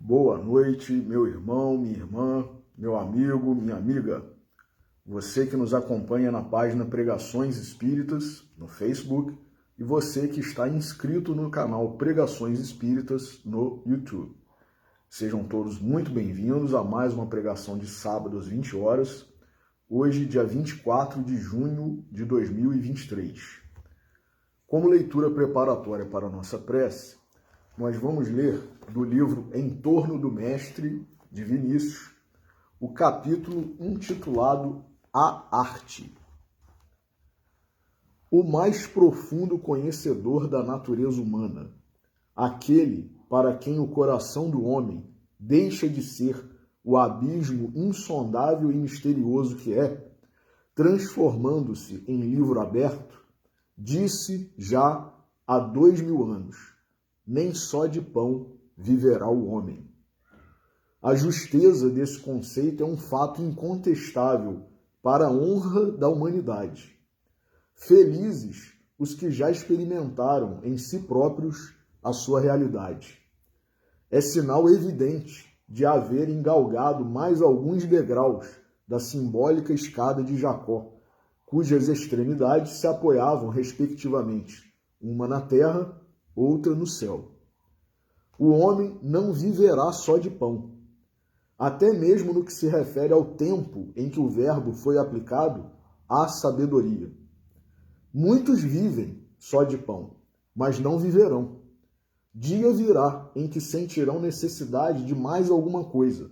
Boa noite, meu irmão, minha irmã, meu amigo, minha amiga. Você que nos acompanha na página Pregações Espíritas no Facebook e você que está inscrito no canal Pregações Espíritas no YouTube. Sejam todos muito bem-vindos a mais uma pregação de sábado às 20 horas, hoje, dia 24 de junho de 2023. Como leitura preparatória para a nossa prece, nós vamos ler do livro Em Torno do Mestre, de Vinícius, o capítulo intitulado A Arte. O mais profundo conhecedor da natureza humana, aquele para quem o coração do homem deixa de ser o abismo insondável e misterioso que é, transformando-se em livro aberto, disse já há 2000 anos: nem só de pão viverá o homem. A justeza desse conceito é um fato incontestável para a honra da humanidade. Felizes os que já experimentaram em si próprios a sua realidade. É sinal evidente de haverem galgado mais alguns degraus da simbólica escada de Jacó, cujas extremidades se apoiavam, respectivamente, uma na terra, outra no céu. O homem não viverá só de pão. Até mesmo no que se refere ao tempo em que o verbo foi aplicado, há sabedoria. Muitos vivem só de pão, mas não viverão. Dia virá em que sentirão necessidade de mais alguma coisa.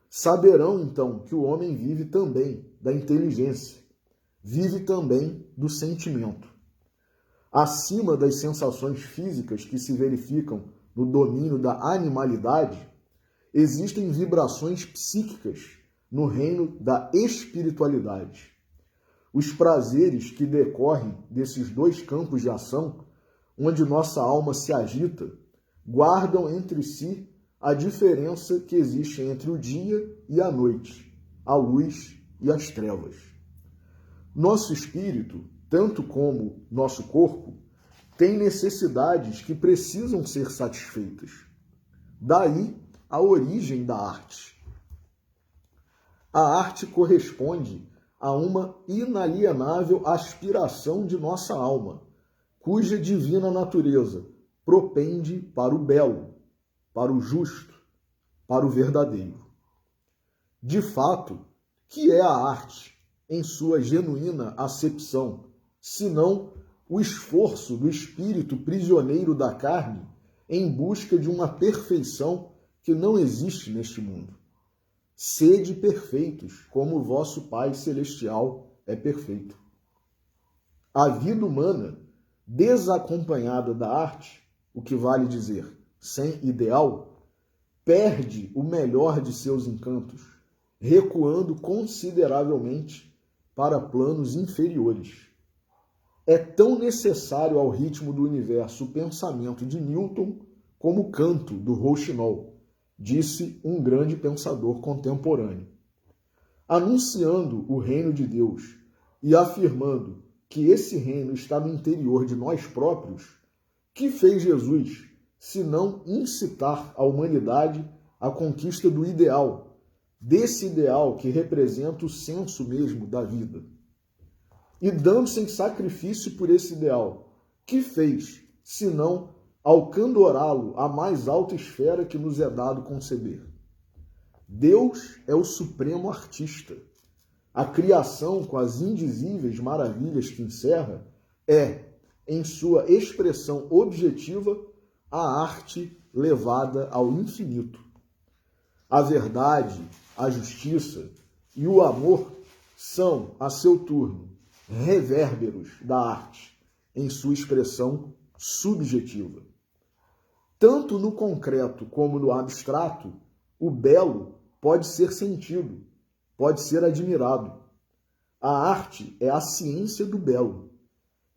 Saberão, então, que o homem vive também da inteligência, vive também do sentimento. Acima das sensações físicas que se verificam no domínio da animalidade, existem vibrações psíquicas no reino da espiritualidade. Os prazeres que decorrem desses dois campos de ação, onde nossa alma se agita, guardam entre si a diferença que existe entre o dia e a noite, a luz e as trevas. Nosso espírito, tanto como nosso corpo, tem necessidades que precisam ser satisfeitas. Daí a origem da arte. A arte corresponde a uma inalienável aspiração de nossa alma, cuja divina natureza propende para o belo, para o justo, para o verdadeiro. De fato, que é a arte em sua genuína acepção, senão o esforço do espírito prisioneiro da carne em busca de uma perfeição que não existe neste mundo? Sede perfeitos, como o vosso Pai Celestial é perfeito. A vida humana, desacompanhada da arte, o que vale dizer, sem ideal, perde o melhor de seus encantos, recuando consideravelmente para planos inferiores. É tão necessário ao ritmo do universo o pensamento de Newton como o canto do rouxinol, disse um grande pensador contemporâneo. Anunciando o reino de Deus e afirmando que esse reino está no interior de nós próprios, que fez Jesus, se não incitar a humanidade à conquista do ideal, desse ideal que representa o senso mesmo da vida? E dando-se em sacrifício por esse ideal, que fez, senão alcandorá-lo à mais alta esfera que nos é dado conceber? Deus é o supremo artista. A criação, com as indizíveis maravilhas que encerra, é, em sua expressão objetiva, a arte levada ao infinito. A verdade, a justiça e o amor são, a seu turno, revérberos da arte, em sua expressão subjetiva. Tanto no concreto como no abstrato, o belo pode ser sentido, pode ser admirado. A arte é a ciência do belo.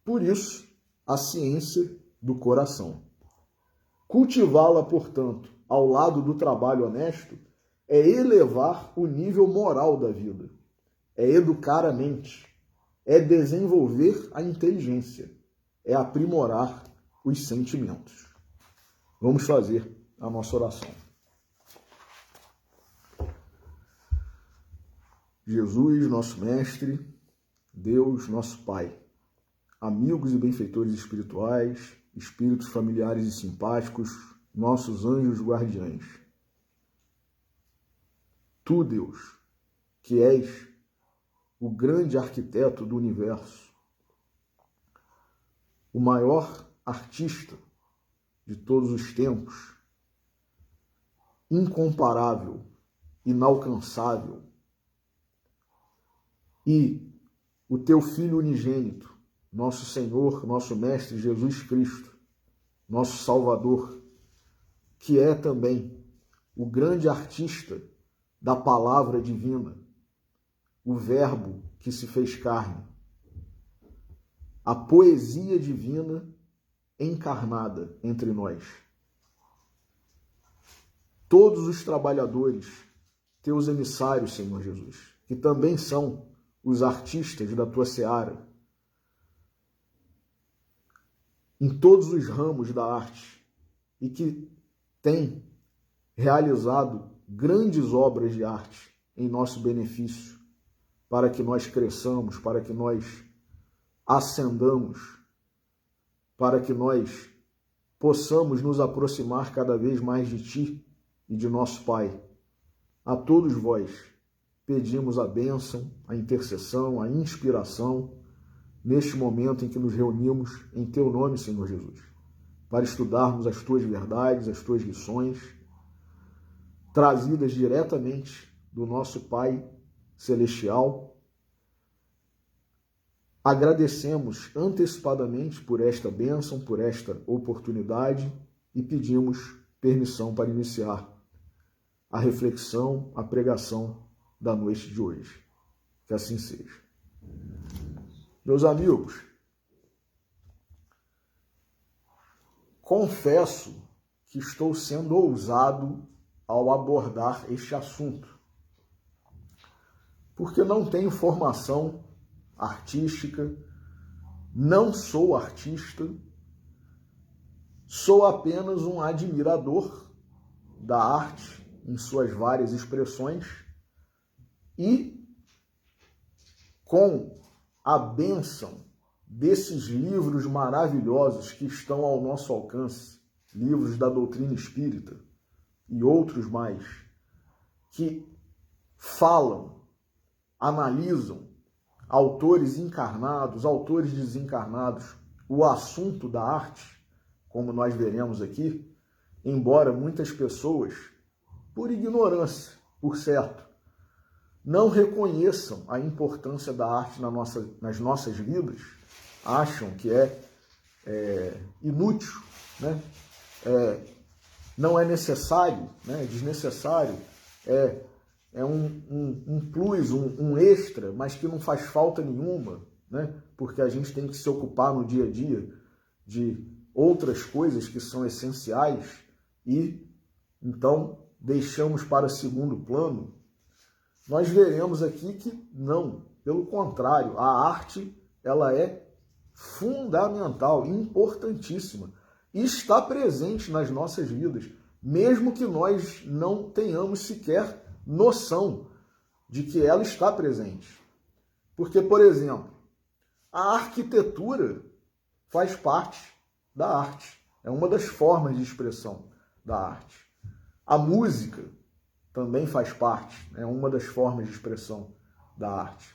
Por isso, a ciência do coração. Cultivá-la, portanto, ao lado do trabalho honesto, é elevar o nível moral da vida, é educar a mente, é desenvolver a inteligência, é aprimorar os sentimentos. Vamos fazer a nossa oração. Jesus, nosso Mestre, Deus, nosso Pai, amigos e benfeitores espirituais, espíritos familiares e simpáticos, nossos anjos guardiães. Tu, Deus, que és o grande arquiteto do universo, o maior artista de todos os tempos, incomparável, inalcançável, e o teu Filho unigênito, nosso Senhor, nosso Mestre Jesus Cristo, nosso Salvador, que é também o grande artista da palavra divina, o Verbo que se fez carne, a poesia divina encarnada entre nós. Todos os trabalhadores, teus emissários, Senhor Jesus, que também são os artistas da tua seara, em todos os ramos da arte, e que têm realizado grandes obras de arte em nosso benefício, para que nós cresçamos, para que nós ascendamos, para que nós possamos nos aproximar cada vez mais de Ti e de nosso Pai. A todos vós pedimos a bênção, a intercessão, a inspiração, neste momento em que nos reunimos em Teu nome, Senhor Jesus, para estudarmos as Tuas verdades, as Tuas lições, trazidas diretamente do nosso Pai Celestial. Agradecemos antecipadamente por esta bênção, por esta oportunidade e pedimos permissão para iniciar a reflexão, a pregação da noite de hoje. Que assim seja. Meus amigos, confesso que estou sendo ousado ao abordar este assunto, porque não tenho formação artística, não sou artista, sou apenas um admirador da arte em suas várias expressões e, com a bênção desses livros maravilhosos que estão ao nosso alcance, livros da doutrina espírita e outros mais, que falam, analisam, autores encarnados, autores desencarnados, o assunto da arte, como nós veremos aqui, embora muitas pessoas, por ignorância, por certo, não reconheçam a importância da arte nas nossas vidas, acham que é inútil, né? Não é necessário, né? É desnecessário, é um plus, um extra, mas que não faz falta nenhuma, né? Porque a gente tem que se ocupar no dia a dia de outras coisas que são essenciais e, então, deixamos para segundo plano. Nós veremos aqui que não, pelo contrário, a arte ela é fundamental, importantíssima, e está presente nas nossas vidas, mesmo que nós não tenhamos sequer noção de que ela está presente. Porque, por exemplo, a arquitetura faz parte da arte, é uma das formas de expressão da arte. A música também faz parte, é uma das formas de expressão da arte.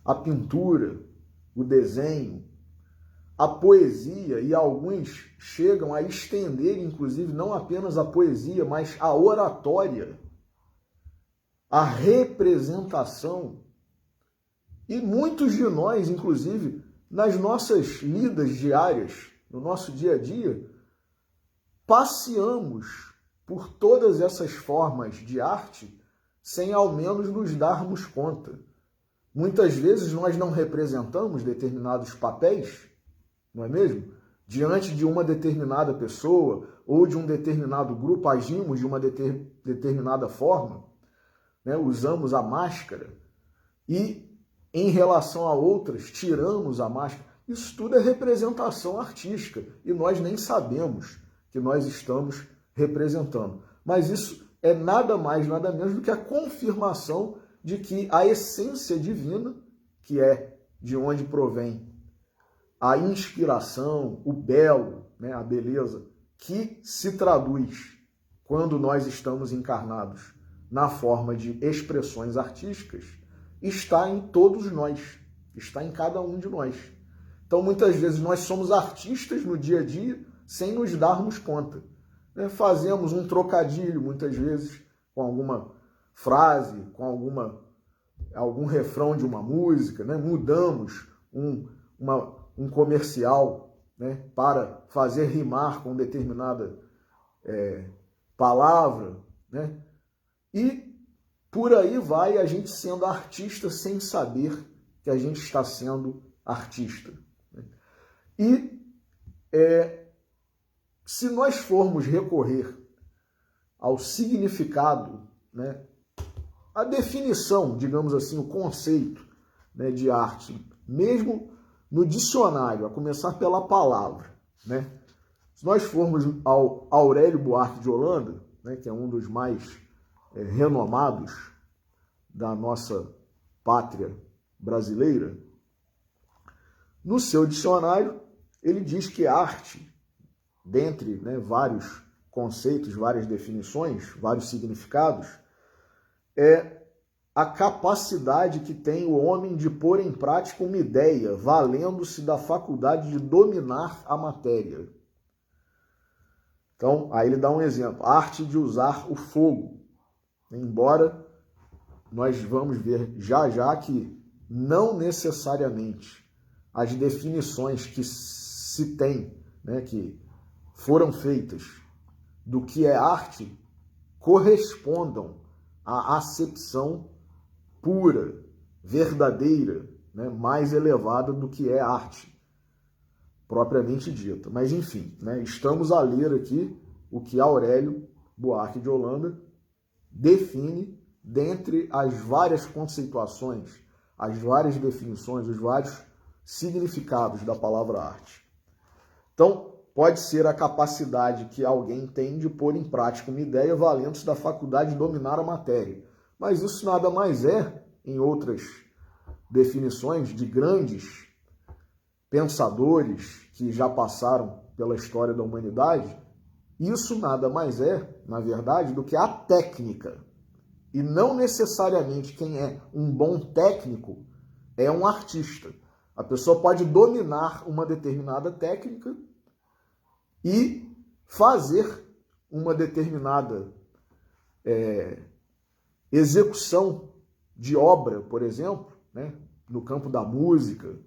A pintura, o desenho, a poesia, e alguns chegam a estender, inclusive, não apenas a poesia, mas a oratória, a representação. E muitos de nós, inclusive, nas nossas lidas diárias, no nosso dia a dia, passeamos por todas essas formas de arte sem ao menos nos darmos conta. Muitas vezes nós não representamos determinados papéis, não é mesmo? Diante de uma determinada pessoa ou de um determinado grupo, agimos de uma determinada forma, né? Usamos a máscara e, em relação a outras, tiramos a máscara. Isso tudo é representação artística e nós nem sabemos que nós estamos representando. Mas isso é nada mais, nada menos do que a confirmação de que a essência divina, que é de onde provém a inspiração, o belo, né, a beleza, que se traduz quando nós estamos encarnados na forma de expressões artísticas, está em todos nós, está em cada um de nós. Então, muitas vezes, nós somos artistas no dia a dia sem nos darmos conta. Né? Fazemos um trocadilho, muitas vezes, com alguma frase, com algum refrão de uma música, né? Mudamos um comercial, né? Para fazer rimar com determinada palavra, né? E por aí vai a gente sendo artista sem saber que a gente está sendo artista. E se nós formos recorrer ao significado, né, a definição, digamos assim, o conceito, né, de arte, mesmo no dicionário, a começar pela palavra, né? Se nós formos ao Aurélio Buarque de Holanda, né, que é um dos mais renomados da nossa pátria brasileira, no seu dicionário ele diz que arte, dentre, né, vários conceitos, várias definições, vários significados, é a capacidade que tem o homem de pôr em prática uma ideia, valendo-se da faculdade de dominar a matéria. Então, aí ele dá um exemplo, a arte de usar o fogo. Embora nós vamos ver já já que não necessariamente as definições que se tem, né, que foram feitas do que é arte, correspondam à acepção pura, verdadeira, né, mais elevada do que é arte, propriamente dita. Mas, enfim, né, estamos a ler aqui o que Aurélio Buarque de Holanda define dentre as várias conceituações, as várias definições, os vários significados da palavra arte. Então, pode ser a capacidade que alguém tem de pôr em prática uma ideia valendo-se da faculdade de dominar a matéria. Mas isso nada mais é, em outras definições de grandes pensadores que já passaram pela história da humanidade, isso nada mais é, na verdade, do que a técnica. E não necessariamente quem é um bom técnico é um artista. A pessoa pode dominar uma determinada técnica e fazer uma determinada execução de obra, por exemplo, né, no campo da música,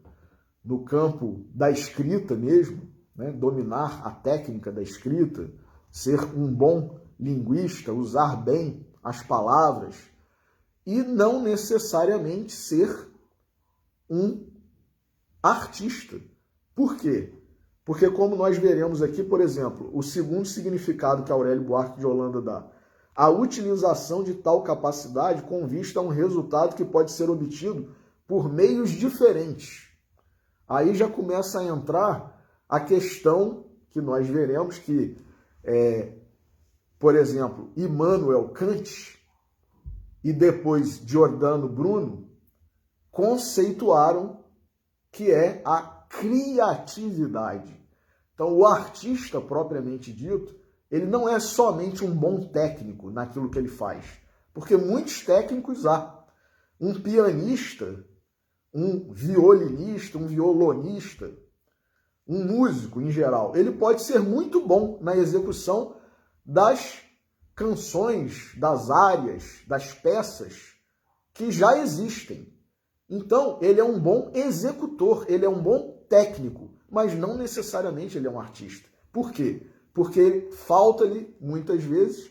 no campo da escrita mesmo, né, dominar a técnica da escrita, ser um bom linguista, usar bem as palavras e não necessariamente ser um artista. Por quê? Porque, como nós veremos aqui, por exemplo, o segundo significado que Aurélio Buarque de Holanda dá, a utilização de tal capacidade com vista a um resultado que pode ser obtido por meios diferentes. Aí já começa a entrar a questão que nós veremos que, por exemplo, Immanuel Kant e depois Giordano Bruno conceituaram que é a criatividade. Então, o artista, propriamente dito, ele não é somente um bom técnico naquilo que ele faz, porque muitos técnicos há. Um pianista, um violinista, um violonista, um músico em geral, ele pode ser muito bom na execução das canções, das áreas, das peças que já existem. Então, ele é um bom executor, ele é um bom técnico, mas não necessariamente ele é um artista. Por quê? Porque falta-lhe, muitas vezes,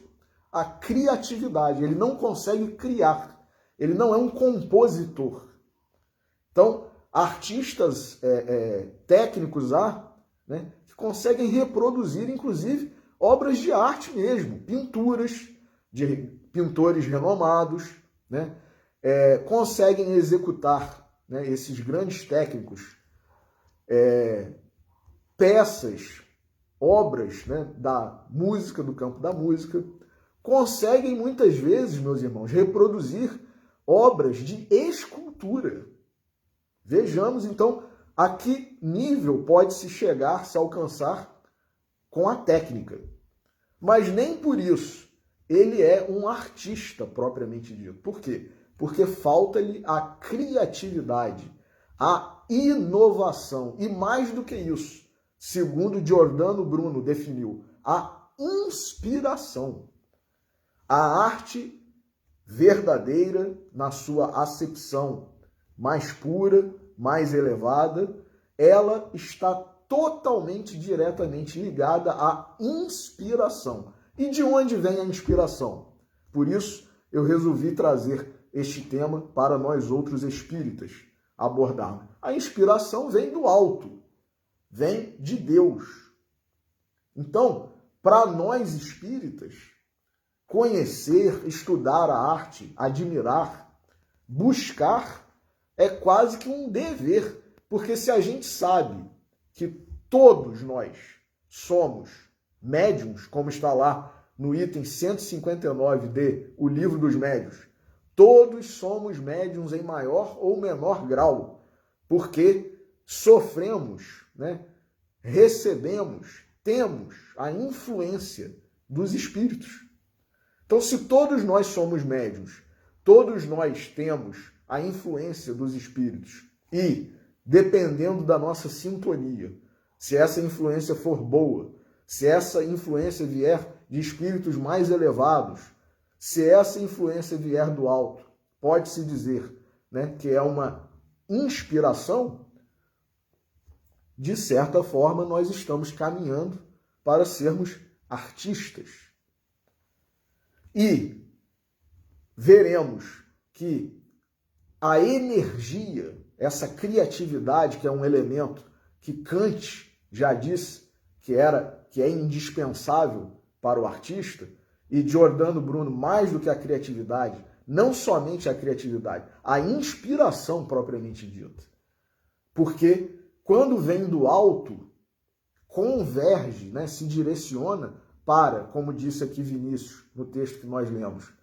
a criatividade. Ele não consegue criar. Ele não é um compositor. Então, artistas técnicos há, né, que conseguem reproduzir, inclusive, obras de arte mesmo, pinturas de pintores renomados, né, conseguem executar, né, esses grandes técnicos, peças, obras, né, da música, do campo da música, conseguem muitas vezes, meus irmãos, reproduzir obras de escultura. Vejamos, então, a que nível pode se chegar, se alcançar com a técnica. Mas nem por isso ele é um artista propriamente dito. Por quê? Porque falta-lhe a criatividade, a inovação e, mais do que isso, segundo Giordano Bruno definiu, a inspiração. A arte verdadeira, na sua acepção mais pura, mais elevada, ela está totalmente, diretamente ligada à inspiração. E de onde vem a inspiração? Por isso, eu resolvi trazer este tema para nós outros espíritas abordarmos. A inspiração vem do alto, vem de Deus. Então, para nós espíritas, conhecer, estudar a arte, admirar, buscar, é quase que um dever, porque se a gente sabe que todos nós somos médiuns, como está lá no item 159 de O Livro dos Médiuns, todos somos médiuns em maior ou menor grau, porque sofremos, recebemos, temos a influência dos espíritos. Então, se todos nós somos médiuns, todos nós temos a influência dos espíritos e, dependendo da nossa sintonia, se essa influência for boa, se essa influência vier de espíritos mais elevados, se essa influência vier do alto, pode-se dizer, que é uma inspiração, de certa forma nós estamos caminhando para sermos artistas. E veremos que a energia, essa criatividade, que é um elemento que Kant já disse que é indispensável para o artista, e Giordano Bruno, mais do que a criatividade, não somente a criatividade, a inspiração propriamente dita. Porque quando vem do alto, converge, se direciona para, como disse aqui Vinícius, no texto que nós lemos,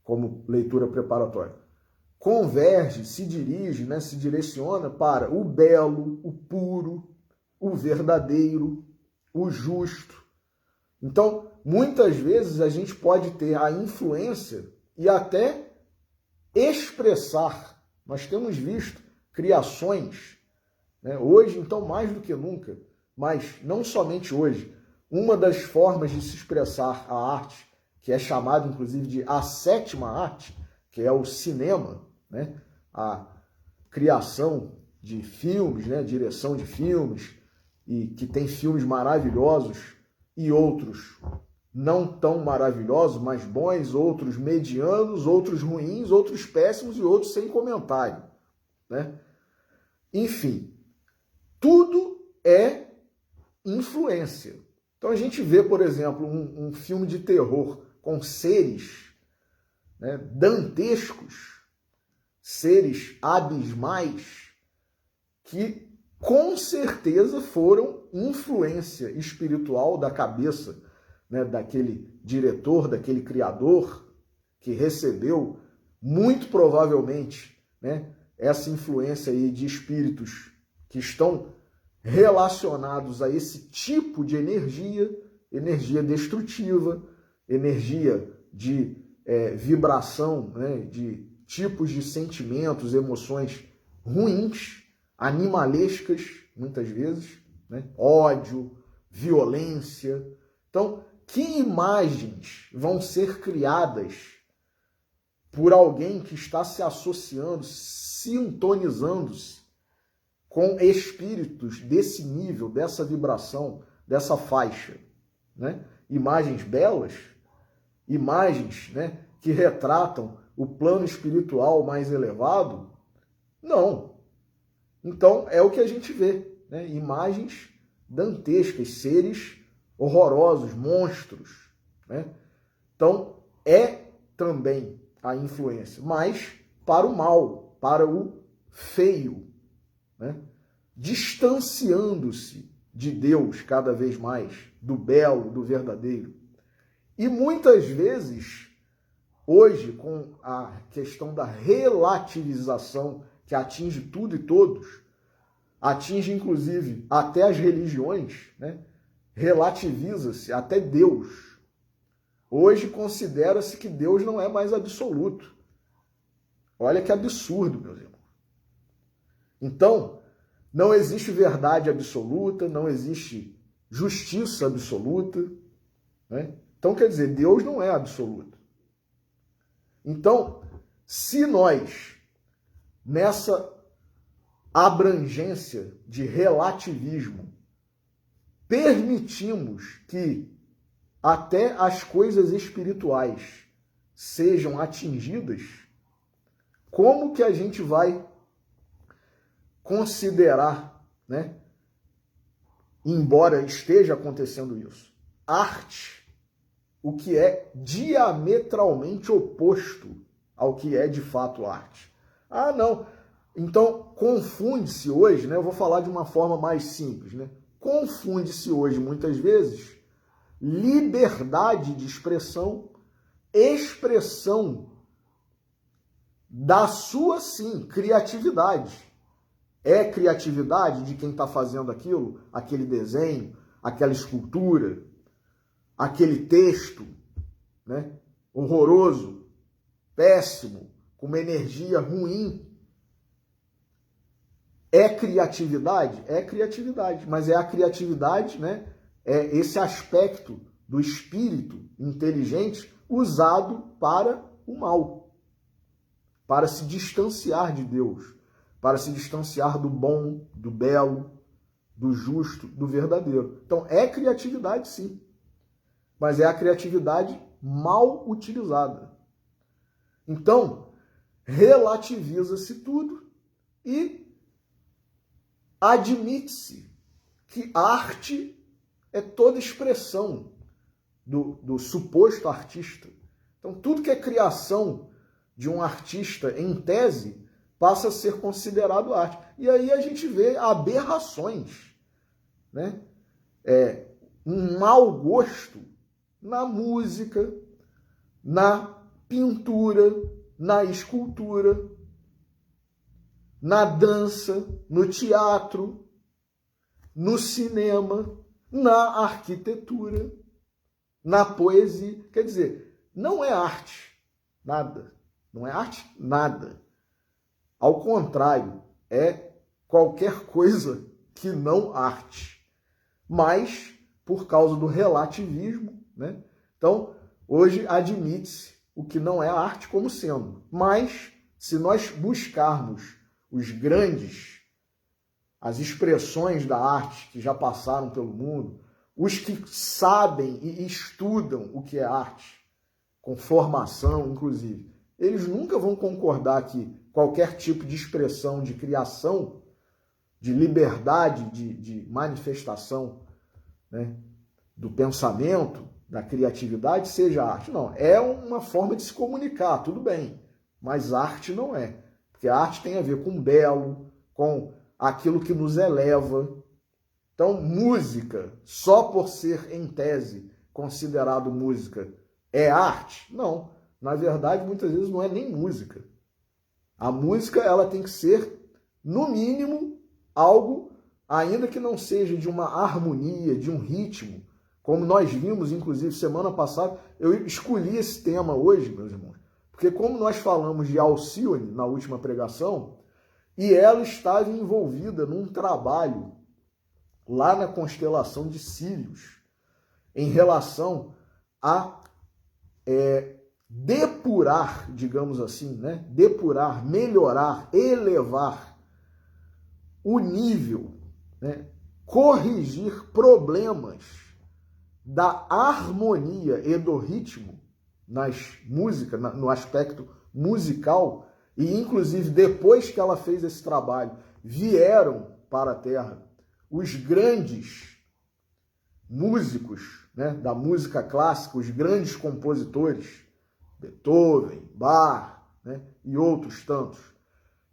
como leitura preparatória, converge, se dirige, se direciona para o belo, o puro, o verdadeiro, o justo. Então, muitas vezes a gente pode ter a influência e até expressar. Nós temos visto criações, hoje, então, mais do que nunca, mas não somente hoje, uma das formas de se expressar a arte, que é chamada, inclusive, de a sétima arte, que é o cinema, a criação de filmes, direção de filmes, e que tem filmes maravilhosos e outros não tão maravilhosos, mas bons, outros medianos, outros ruins, outros péssimos e outros sem comentário. Enfim, tudo é influência. Então a gente vê, por exemplo, um filme de terror com seres dantescos, seres abismais, que com certeza foram influência espiritual da cabeça daquele diretor, daquele criador, que recebeu, muito provavelmente, essa influência aí de espíritos que estão relacionados a esse tipo de energia destrutiva, energia de vibração, de tipos de sentimentos, emoções ruins, animalescas, muitas vezes, ódio, violência. Então, que imagens vão ser criadas por alguém que está se associando, sintonizando-se com espíritos desse nível, dessa vibração, dessa faixa? Imagens belas, imagens que retratam o plano espiritual mais elevado? Não. Então, é o que a gente vê, imagens dantescas, seres horrorosos, monstros. Então, é também a influência, mas para o mal, para o feio, distanciando-se de Deus cada vez mais, do belo, do verdadeiro. E muitas vezes hoje, com a questão da relativização que atinge tudo e todos, atinge inclusive até as religiões, né? Relativiza-se até Deus. Hoje considera-se que Deus não é mais absoluto. Olha que absurdo, meus irmãos. Então, não existe verdade absoluta, não existe justiça absoluta, né? Então, quer dizer, Deus não é absoluto. Então, se nós, nessa abrangência de relativismo, permitimos que até as coisas espirituais sejam atingidas, como que a gente vai considerar, né, embora esteja acontecendo isso, arte, o que é diametralmente oposto ao que é de fato arte? Ah, não. Então, confunde-se hoje, né? Eu vou falar de uma forma mais simples, né? Confunde-se hoje, muitas vezes, liberdade de expressão, expressão da sua, sim, criatividade. É criatividade de quem está fazendo aquilo, aquele desenho, aquela escultura, aquele texto, né, horroroso, péssimo, com uma energia ruim. É criatividade? É criatividade, mas é a criatividade, né, é esse aspecto do espírito inteligente usado para o mal, para se distanciar de Deus, para se distanciar do bom, do belo, do justo, do verdadeiro. Então, é criatividade, sim, mas é a criatividade mal utilizada. Então, relativiza-se tudo e admite-se que arte é toda expressão do suposto artista. Então, tudo que é criação de um artista, em tese, passa a ser considerado arte. E aí a gente vê aberrações, né? Um mau gosto na música, na pintura, na escultura, na dança, no teatro, no cinema, na arquitetura, na poesia. Quer dizer, não é arte, nada. Não é arte, nada. Ao contrário, é qualquer coisa que não arte. Mas, por causa do relativismo, né? Então, hoje admite-se o que não é arte como sendo. Mas, se nós buscarmos os grandes, as expressões da arte que já passaram pelo mundo, os que sabem e estudam o que é arte, com formação, inclusive, eles nunca vão concordar que qualquer tipo de expressão, de criação, de liberdade de manifestação, né, do pensamento, da criatividade, seja arte. Não, é uma forma de se comunicar, tudo bem, mas arte não é. Porque a arte tem a ver com o belo, com aquilo que nos eleva. Então, música, só por ser, em tese, considerado música, é arte? Não. Na verdade, muitas vezes não é nem música. A música, ela tem que ser, no mínimo, algo, ainda que não seja de uma harmonia, de um ritmo, como nós vimos, inclusive, semana passada. Eu escolhi esse tema hoje, meus irmãos, porque como nós falamos de Alcione na última pregação, e ela estava envolvida num trabalho lá na constelação de Sírios, em relação a depurar, digamos assim, né? Depurar, melhorar, elevar o nível, né? Corrigir problemas da harmonia e do ritmo nas músicas, no aspecto musical, e inclusive depois que ela fez esse trabalho, vieram para a Terra os grandes músicos, né, da música clássica, os grandes compositores, Beethoven, Bach, né, e outros tantos.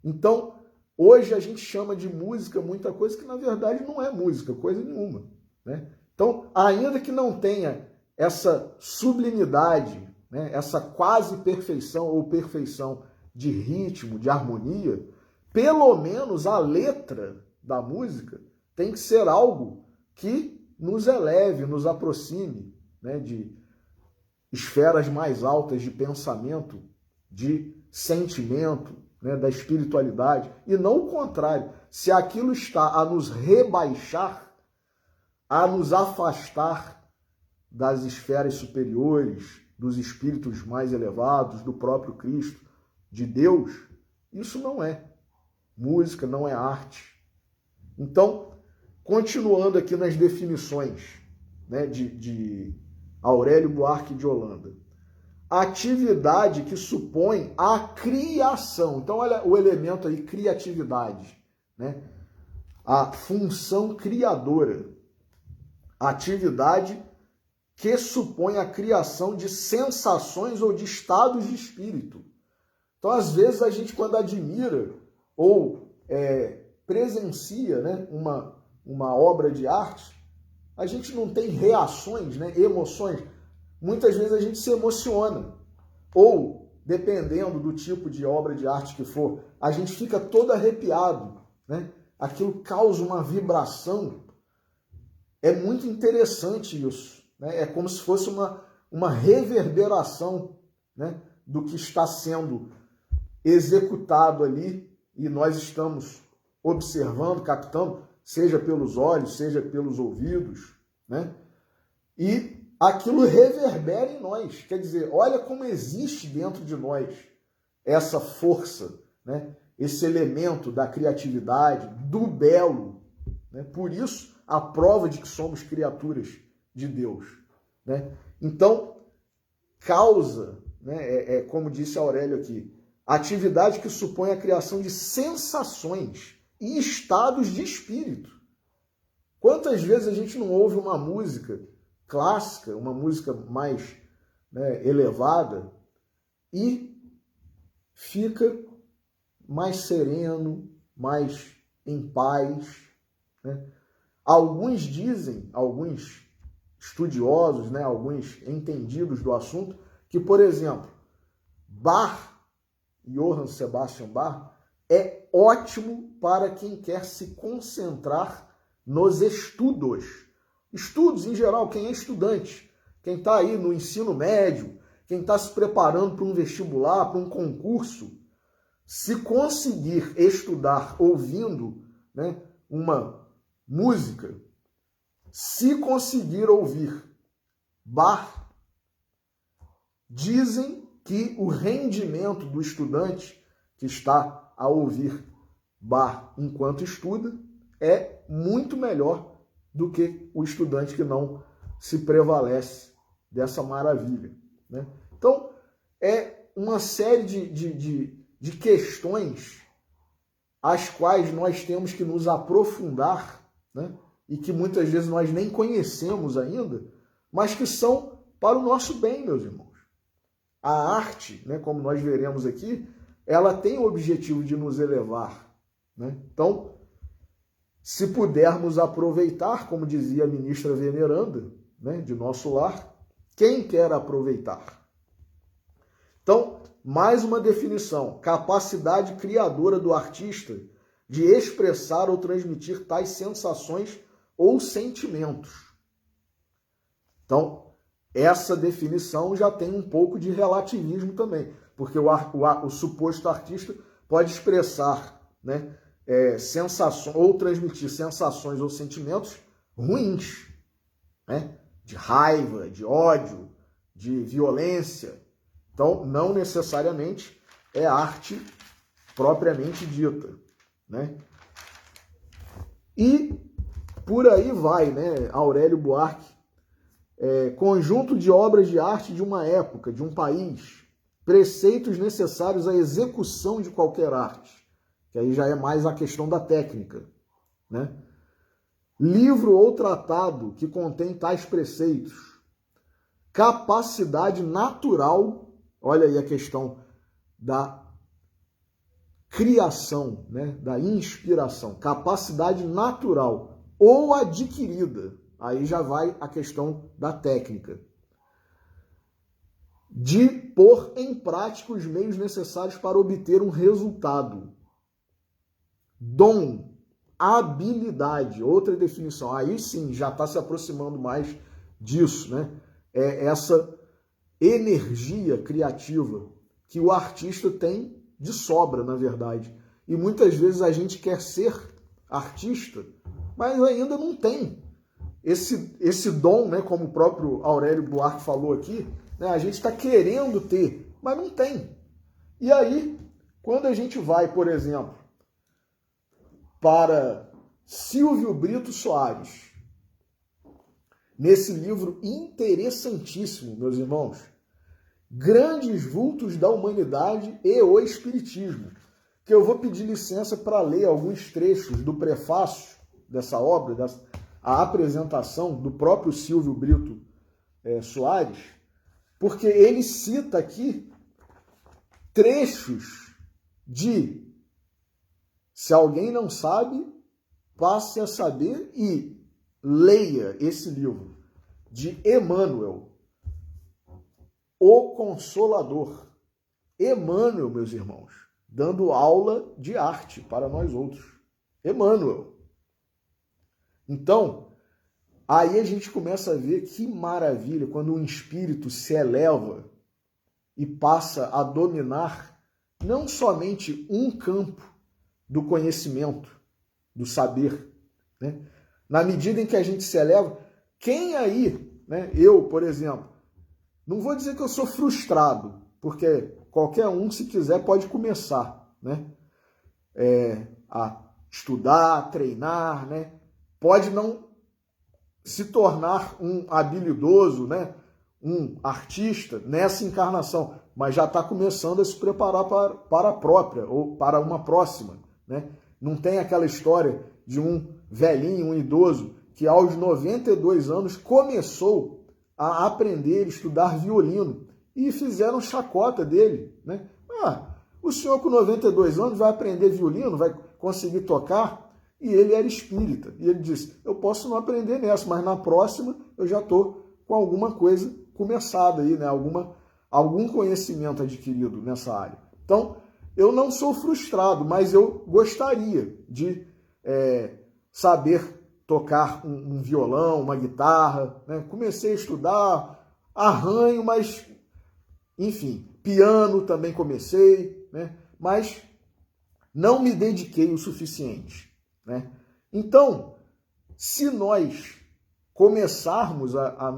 Então, hoje a gente chama de música muita coisa que na verdade não é música, coisa nenhuma, né? Então, ainda que não tenha essa sublimidade, né, essa quase perfeição ou perfeição de ritmo, de harmonia, pelo menos a letra da música tem que ser algo que nos eleve, nos aproxime, né, de esferas mais altas de pensamento, de sentimento, né, da espiritualidade, e não o contrário. Se aquilo está a nos rebaixar, a nos afastar das esferas superiores, dos espíritos mais elevados, do próprio Cristo, de Deus, isso não é música, não é arte. Então, continuando aqui nas definições, né, de Aurélio Buarque de Holanda, atividade que supõe a criação. Então, olha o elemento aí, criatividade, né? A função criadora. Atividade que supõe a criação de sensações ou de estados de espírito. Então, às vezes, a gente, quando admira ou presencia, né, uma obra de arte, a gente não tem reações, né, emoções. Muitas vezes a gente se emociona. Ou, dependendo do tipo de obra de arte que for, a gente fica todo arrepiado, né? Aquilo causa uma vibração. É muito interessante isso, né? É como se fosse uma reverberação, né, do que está sendo executado ali e nós estamos observando, captando, seja pelos olhos, seja pelos ouvidos, né? E aquilo reverbera em nós. Quer dizer, olha como existe dentro de nós essa força, né? Esse elemento da criatividade, do belo, né? Por isso, a prova de que somos criaturas de Deus, né? Então, causa, né? Como disse Aurélio aqui, atividade que supõe a criação de sensações e estados de espírito. Quantas vezes a gente não ouve uma música clássica, uma música mais, né, elevada, e fica mais sereno, mais em paz, né? Alguns dizem, alguns estudiosos, né, alguns entendidos do assunto, que, por exemplo, Bach, Johann Sebastian Bach, é ótimo para quem quer se concentrar nos estudos. Estudos em geral, quem é estudante, quem está aí no ensino médio, quem está se preparando para um vestibular, para um concurso, se conseguir estudar ouvindo, né, uma música, se conseguir ouvir Bach, dizem que o rendimento do estudante que está a ouvir Bach enquanto estuda é muito melhor do que o estudante que não se prevalece dessa maravilha, né? Então, é uma série de questões às quais nós temos que nos aprofundar, né? E que muitas vezes nós nem conhecemos ainda, mas que são para o nosso bem, meus irmãos. A arte, né, como nós veremos aqui, ela tem o objetivo de nos elevar, né? Então, se pudermos aproveitar, como dizia a ministra veneranda, né, de nosso lar, quem quer aproveitar? Então, mais uma definição: capacidade criadora do artista de expressar ou transmitir tais sensações ou sentimentos. Então, essa definição já tem um pouco de relativismo também, porque o suposto artista pode expressar, né, sensações ou transmitir sensações ou sentimentos ruins, né, de raiva, de ódio, de violência. Então, não necessariamente é arte propriamente dita, né? E por aí vai, né? Aurélio Buarque, conjunto de obras de arte de uma época, de um país, preceitos necessários à execução de qualquer arte, que aí já é mais a questão da técnica, né? Livro ou tratado que contém tais preceitos, capacidade natural, olha aí a questão da criação, né, da inspiração, capacidade natural ou adquirida, aí já vai a questão da técnica, de pôr em prática os meios necessários para obter um resultado. Dom, habilidade, outra definição. Aí sim, já está se aproximando mais disso, né? É essa energia criativa que o artista tem de sobra, na verdade. E muitas vezes a gente quer ser artista, mas ainda não tem esse dom, né? Como o próprio Aurélio Buarque falou aqui, né? A gente está querendo ter, mas não tem. E aí, quando a gente vai, por exemplo, para Silvio Brito Soares, nesse livro interessantíssimo, meus irmãos, Grandes Vultos da Humanidade e o Espiritismo, que eu vou pedir licença para ler alguns trechos do prefácio dessa obra, a apresentação do próprio Silvio Brito Soares, porque ele cita aqui trechos de "Se alguém não sabe, passe a saber" e leia esse livro de Emmanuel, o Consolador. Emmanuel, meus irmãos, dando aula de arte para nós outros. Emmanuel. Então, aí a gente começa a ver que maravilha quando um espírito se eleva e passa a dominar não somente um campo do conhecimento, do saber, né? Na medida em que a gente se eleva, quem aí, né? Eu, por exemplo, não vou dizer que eu sou frustrado, porque qualquer um, se quiser, pode começar, né? A estudar, a treinar, né? Pode não se tornar um habilidoso, né? Um artista nessa encarnação, mas já está começando a se preparar para a própria ou para uma próxima, né? Não tem aquela história de um velhinho, um idoso, que aos 92 anos começou a aprender a estudar violino e fizeram chacota dele, né? O senhor com 92 anos vai aprender violino, vai conseguir tocar? E ele era espírita. E ele disse, eu posso não aprender nessa, mas na próxima eu já estou com alguma coisa começada aí, né? Algum conhecimento adquirido nessa área. Então, eu não sou frustrado, mas eu gostaria de saber tocar um violão, uma guitarra, né? Comecei a estudar, arranho, mas, enfim, piano também comecei, né? Mas não me dediquei o suficiente, né? Então, se nós começarmos a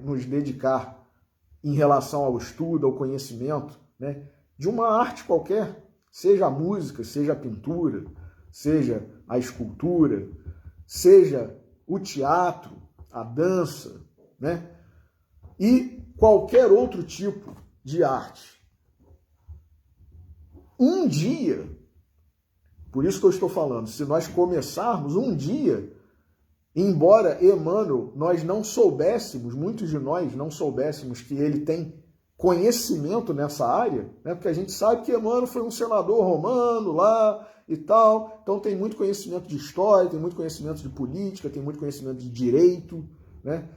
nos dedicar em relação ao estudo, ao conhecimento, né, de uma arte qualquer, seja a música, seja a pintura, seja a escultura, seja o teatro, a dança, né, e qualquer outro tipo de arte. Um dia, por isso que eu estou falando, se nós começarmos um dia, embora Emmanuel, nós não soubéssemos, muitos de nós não soubéssemos que ele tem conhecimento nessa área, né? Porque a gente sabe que Emmanuel foi um senador romano lá e tal, então tem muito conhecimento de história, tem muito conhecimento de política, tem muito conhecimento de direito, né?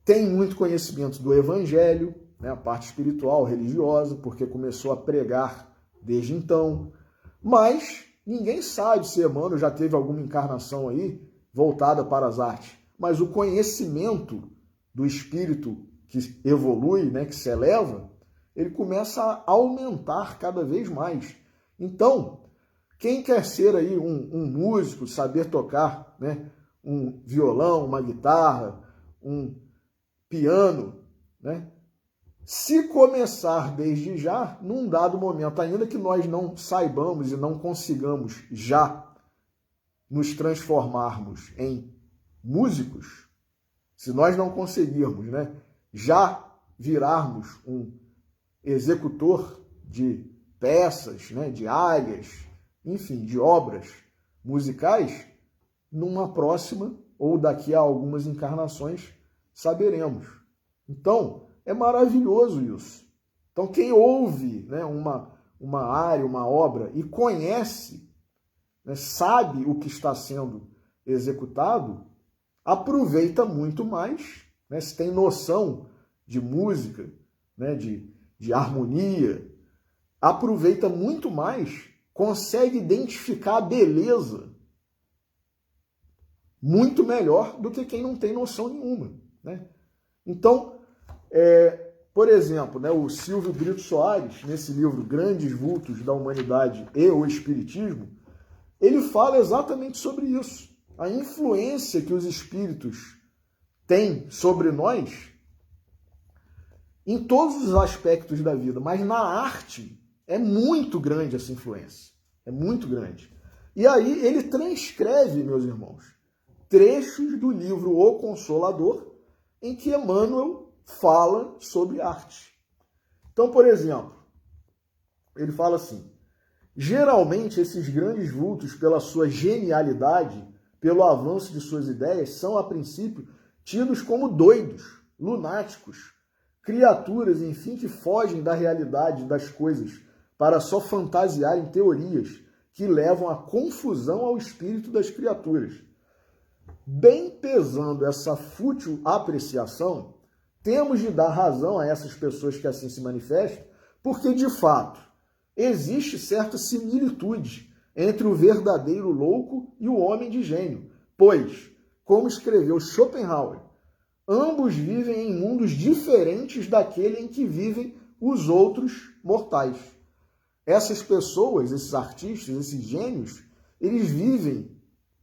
Tem muito conhecimento do evangelho, né? A parte espiritual, religiosa, porque começou a pregar desde então, mas ninguém sabe se Emmanuel já teve alguma encarnação aí voltada para as artes, mas o conhecimento do espírito que evolui, né, que se eleva, ele começa a aumentar cada vez mais. Então, quem quer ser aí um músico, saber tocar, né, um violão, uma guitarra, um piano, né, se começar desde já, num dado momento, ainda que nós não saibamos e não consigamos já nos transformarmos em músicos, se nós não conseguirmos, né, já virarmos um executor de peças, né, de áreas, enfim, de obras musicais, numa próxima ou daqui a algumas encarnações saberemos. Então, é maravilhoso isso. Então, quem ouve, né, uma área, uma obra e conhece, né, sabe o que está sendo executado, aproveita muito mais, né, se tem noção de música, né, de harmonia, aproveita muito mais, consegue identificar a beleza muito melhor do que quem não tem noção nenhuma, né? Então, por exemplo, né, o Silvio Brito Soares, nesse livro Grandes Vultos da Humanidade e o Espiritismo, ele fala exatamente sobre isso. A influência que os espíritos têm sobre nós em todos os aspectos da vida, mas na arte é muito grande essa influência. É muito grande. E aí ele transcreve, meus irmãos, trechos do livro O Consolador, em que Emmanuel fala sobre arte. Então, por exemplo, ele fala assim: geralmente esses grandes vultos, pela sua genialidade, pelo avanço de suas ideias, são, a princípio, tidos como doidos, lunáticos, criaturas, enfim, que fogem da realidade das coisas para só fantasiar em teorias que levam à confusão ao espírito das criaturas. Bem pesando essa fútil apreciação, temos de dar razão a essas pessoas que assim se manifestam, porque, de fato, existe certa similitude entre o verdadeiro louco e o homem de gênio, pois, como escreveu Schopenhauer, ambos vivem em mundos diferentes daquele em que vivem os outros mortais. Essas pessoas, esses artistas, esses gênios, eles vivem,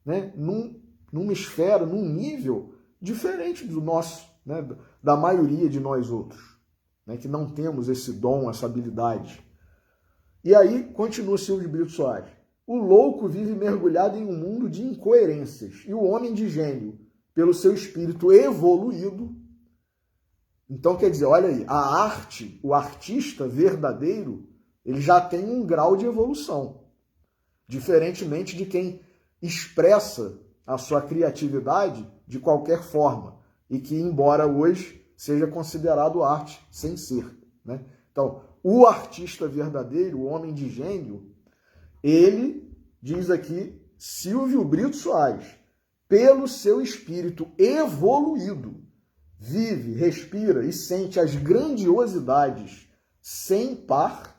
né, numa esfera, num nível diferente do nosso, né, da maioria de nós outros, né, que não temos esse dom, essa habilidade. E aí, continua Silvio Brito Soares: o louco vive mergulhado em um mundo de incoerências, e o homem de gênio, pelo seu espírito evoluído. Então, quer dizer, olha aí, a arte, o artista verdadeiro, ele já tem um grau de evolução, diferentemente de quem expressa a sua criatividade de qualquer forma, e que, embora hoje seja considerado arte sem ser, né? Então, o artista verdadeiro, o homem de gênio, ele, diz aqui Silvio Brito Soares, pelo seu espírito evoluído, vive, respira e sente as grandiosidades sem par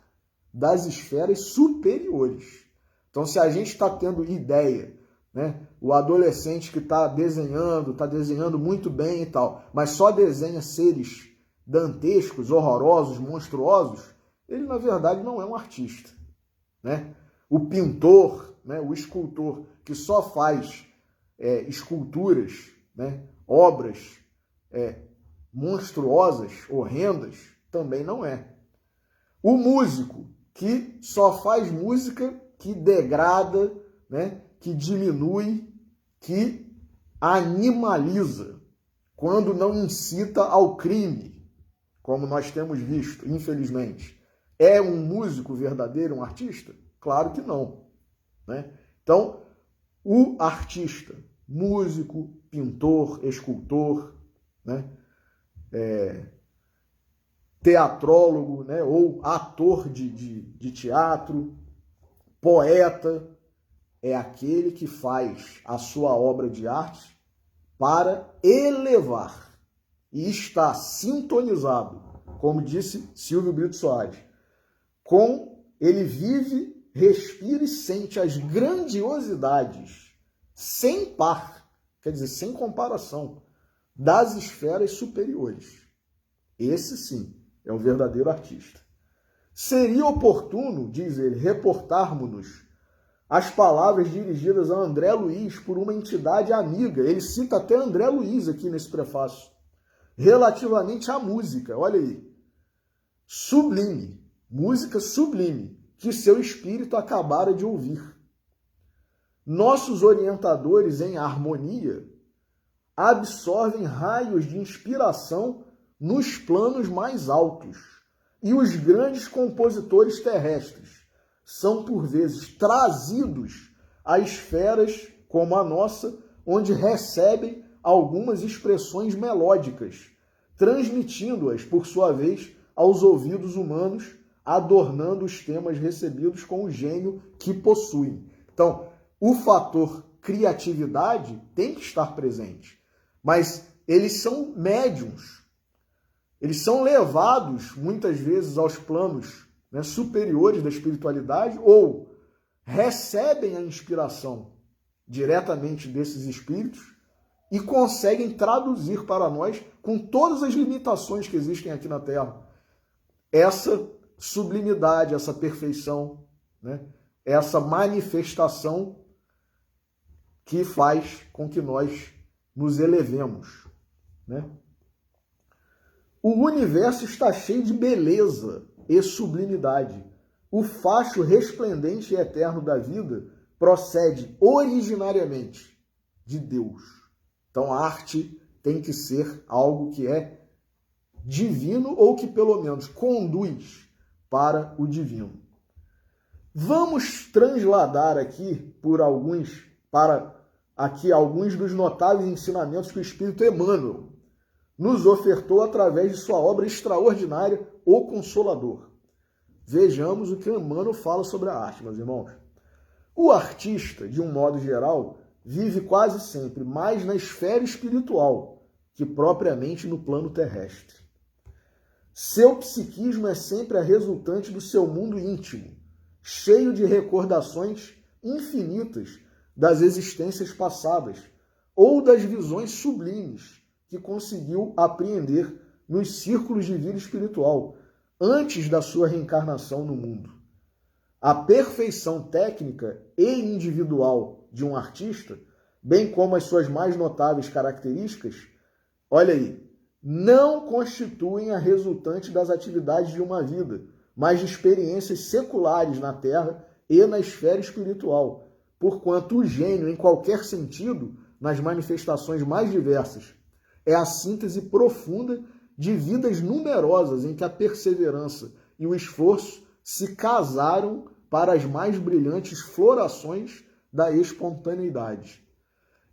das esferas superiores. Então, se a gente está tendo ideia, né, o adolescente que está desenhando muito bem e tal, mas só desenha seres dantescos, horrorosos, monstruosos, ele, na verdade, não é um artista, né? O pintor, né, o escultor, que só faz esculturas, né, obras monstruosas, horrendas, também não é. O músico, que só faz música que degrada, né, que diminui, que animaliza, quando não incita ao crime, como nós temos visto, infelizmente. É um músico verdadeiro, um artista? Claro que não, né? Então, o artista, músico, pintor, escultor, né, teatrólogo, né, ou ator de teatro, poeta, é aquele que faz a sua obra de arte para elevar e está sintonizado, como disse Silvio Brito Soares, ele vive, respira e sente as grandiosidades sem par, quer dizer, sem comparação, das esferas superiores. Esse sim é o verdadeiro artista. Seria oportuno, diz ele, reportarmos-nos as palavras dirigidas a André Luiz por uma entidade amiga. Ele cita até André Luiz aqui nesse prefácio, relativamente à música. Olha aí, sublime, música sublime, que seu espírito acabara de ouvir. Nossos orientadores em harmonia absorvem raios de inspiração nos planos mais altos, e os grandes compositores terrestres são, por vezes, trazidos a esferas como a nossa, onde recebem algumas expressões melódicas, transmitindo-as, por sua vez, aos ouvidos humanos, adornando os temas recebidos com o gênio que possuem. Então, o fator criatividade tem que estar presente, mas eles são médiums. eles são levados muitas vezes aos planos, né, superiores da espiritualidade, ou recebem a inspiração diretamente desses espíritos e conseguem traduzir para nós, com todas as limitações que existem aqui na Terra, essa sublimidade, essa perfeição, né, essa manifestação que faz com que nós nos elevemos, né? O universo está cheio de beleza e sublimidade. O facho resplendente e eterno da vida procede originariamente de Deus. Então a arte tem que ser algo que é divino ou que pelo menos conduz para o divino. Vamos transladar aqui para alguns dos notáveis ensinamentos que o Espírito Emmanuel nos ofertou através de sua obra extraordinária, O Consolador. Vejamos o que Emmanuel fala sobre a arte, meus irmãos. O artista, de um modo geral, vive quase sempre mais na esfera espiritual que propriamente no plano terrestre. Seu psiquismo é sempre a resultante do seu mundo íntimo, cheio de recordações infinitas das existências passadas ou das visões sublimes que conseguiu apreender nos círculos de vida espiritual antes da sua reencarnação no mundo. A perfeição técnica e individual de um artista, bem como as suas mais notáveis características, olha aí, não constituem a resultante das atividades de uma vida, mas de experiências seculares na Terra e na esfera espiritual, porquanto o gênio, em qualquer sentido, nas manifestações mais diversas, é a síntese profunda de vidas numerosas em que a perseverança e o esforço se casaram para as mais brilhantes florações da espontaneidade.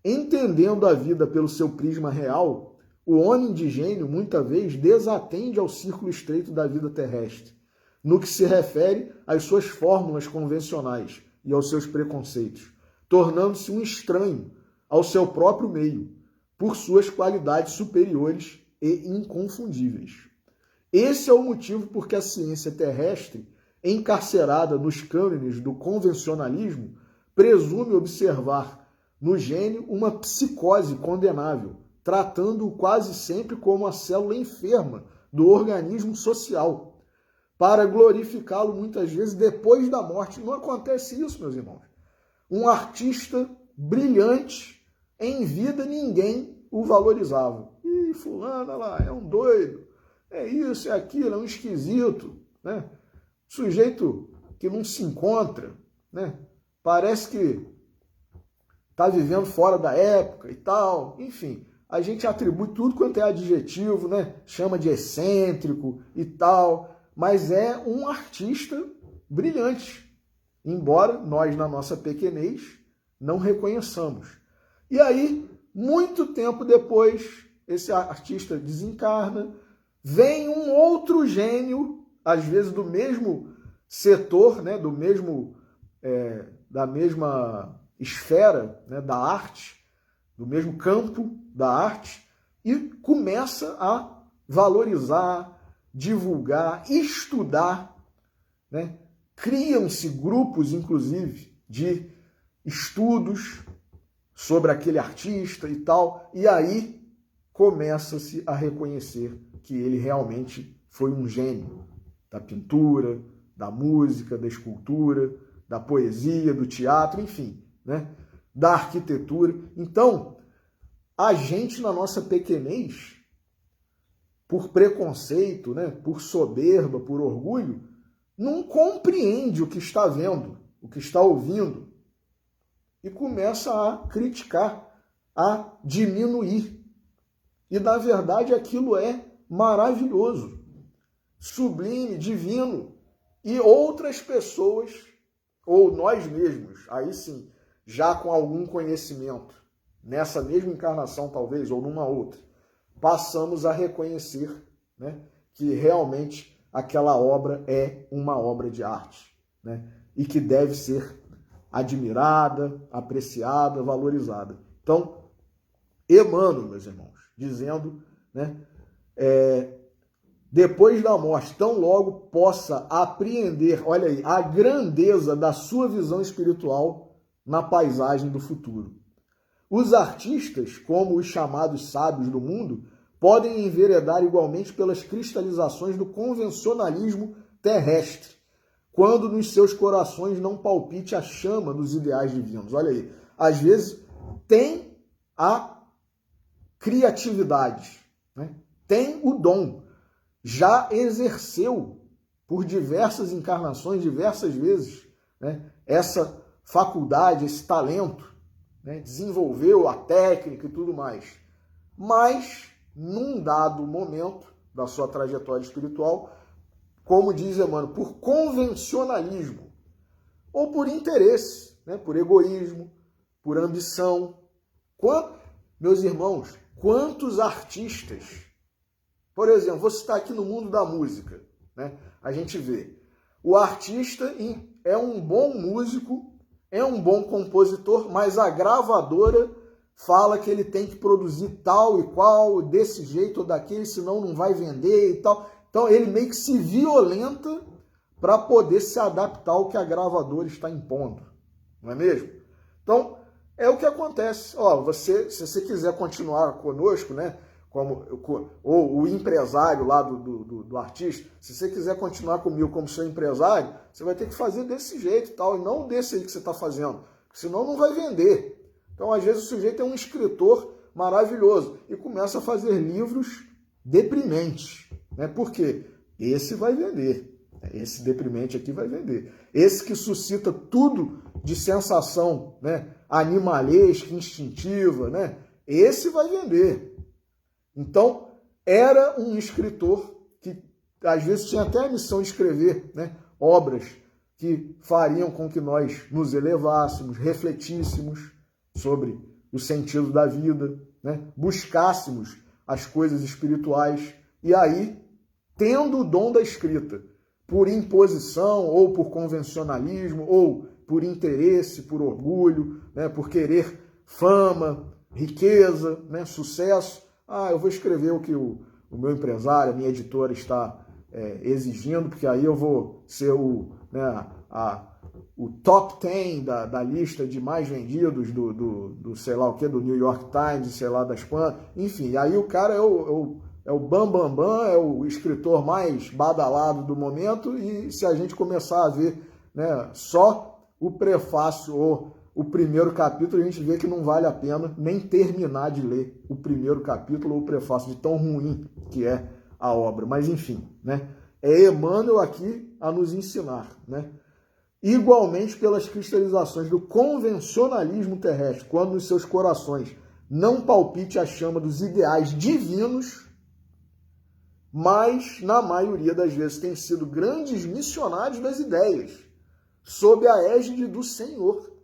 Entendendo a vida pelo seu prisma real, o homem de gênio, muitas vezes, desatende ao círculo estreito da vida terrestre, no que se refere às suas fórmulas convencionais e aos seus preconceitos, tornando-se um estranho ao seu próprio meio, por suas qualidades superiores e inconfundíveis. Esse é o motivo por que a ciência terrestre, encarcerada nos cânones do convencionalismo, presume observar no gênio uma psicose condenável, tratando-o quase sempre como a célula enferma do organismo social, para glorificá-lo muitas vezes depois da morte. Não acontece isso, meus irmãos. Um artista brilhante, em vida ninguém o valorizava. Ih, fulano, olha lá, é um doido, é isso, é aquilo, é um esquisito, né? Sujeito que não se encontra, né? Parece que está vivendo fora da época e tal, enfim. A gente atribui tudo quanto é adjetivo, né? Chama de excêntrico e tal, mas é um artista brilhante, embora nós, na nossa pequenez, não reconheçamos. E aí, muito tempo depois, esse artista desencarna, vem um outro gênio, às vezes do mesmo setor, né? Da mesma esfera, né? Da arte, do mesmo campo da arte, e começa a valorizar, divulgar, estudar, né? Criam-se grupos, inclusive, de estudos sobre aquele artista e tal, e aí começa-se a reconhecer que ele realmente foi um gênio da pintura, da música, da escultura, da poesia, do teatro, enfim, né? Da arquitetura. Então, a gente, na nossa pequenez, por preconceito, né, por soberba, por orgulho, não compreende o que está vendo, o que está ouvindo, e começa a criticar, a diminuir. E, na verdade, aquilo é maravilhoso, sublime, divino. E outras pessoas, ou nós mesmos, aí sim, já com algum conhecimento, nessa mesma encarnação talvez, ou numa outra, passamos a reconhecer, né, que realmente aquela obra é uma obra de arte, né, e que deve ser admirada, apreciada, valorizada. Então, Emmanuel, meus irmãos, dizendo, né, depois da morte, tão logo possa apreender, olha aí, a grandeza da sua visão espiritual na paisagem do futuro. Os artistas, como os chamados sábios do mundo, podem enveredar igualmente pelas cristalizações do convencionalismo terrestre, quando nos seus corações não palpite a chama dos ideais divinos. Olha aí, às vezes tem a criatividade, né? Tem o dom, já exerceu por diversas encarnações, diversas vezes, né? Essa faculdade, esse talento, né? Desenvolveu a técnica e tudo mais. Mas, num dado momento da sua trajetória espiritual, como diz Emmanuel, por convencionalismo ou por interesse, né? Por egoísmo, por ambição. Meus irmãos, quantos artistas, por exemplo, vou citar aqui no mundo da música, né? A gente vê, o artista é um bom músico, é um bom compositor, mas a gravadora fala que ele tem que produzir tal e qual, desse jeito ou daquele, senão não vai vender e tal. Então ele meio que se violenta para poder se adaptar ao que a gravadora está impondo, não é mesmo? Então, é o que acontece. Ó, se você quiser continuar conosco, né, ou o empresário lá do artista, se você quiser continuar comigo como seu empresário, você vai ter que fazer desse jeito e tal, e não desse aí que você está fazendo, senão não vai vender. Então, às vezes, o sujeito é um escritor maravilhoso e começa a fazer livros deprimentes, né? Por quê? Esse vai vender. Esse deprimente aqui vai vender. Esse que suscita tudo de sensação, né, animalesca, instintiva, né? Esse vai vender. Então, era um escritor que, às vezes, tinha até a missão de escrever, né, obras que fariam com que nós nos elevássemos, refletíssemos sobre o sentido da vida, né, buscássemos as coisas espirituais. E aí, tendo o dom da escrita, por imposição ou por convencionalismo, ou por interesse, por orgulho, né, por querer fama, riqueza, né, sucesso. Ah, eu vou escrever o que o meu empresário, a minha editora está exigindo, porque aí eu vou ser o top 10 da lista de mais vendidos do sei lá o que, do New York Times, sei lá das quantas. Enfim, aí o cara é o bambambam, é o escritor mais badalado do momento, e se a gente começar a ver, né, só o prefácio ou o primeiro capítulo, a gente vê que não vale a pena nem terminar de ler o primeiro capítulo ou o prefácio, de tão ruim que é a obra. Mas enfim, né, é Emmanuel aqui a nos ensinar, né? Igualmente pelas cristalizações do convencionalismo terrestre, quando nos seus corações não palpite a chama dos ideais divinos, mas, na maioria das vezes, têm sido grandes missionários das ideias, sob a égide do Senhor.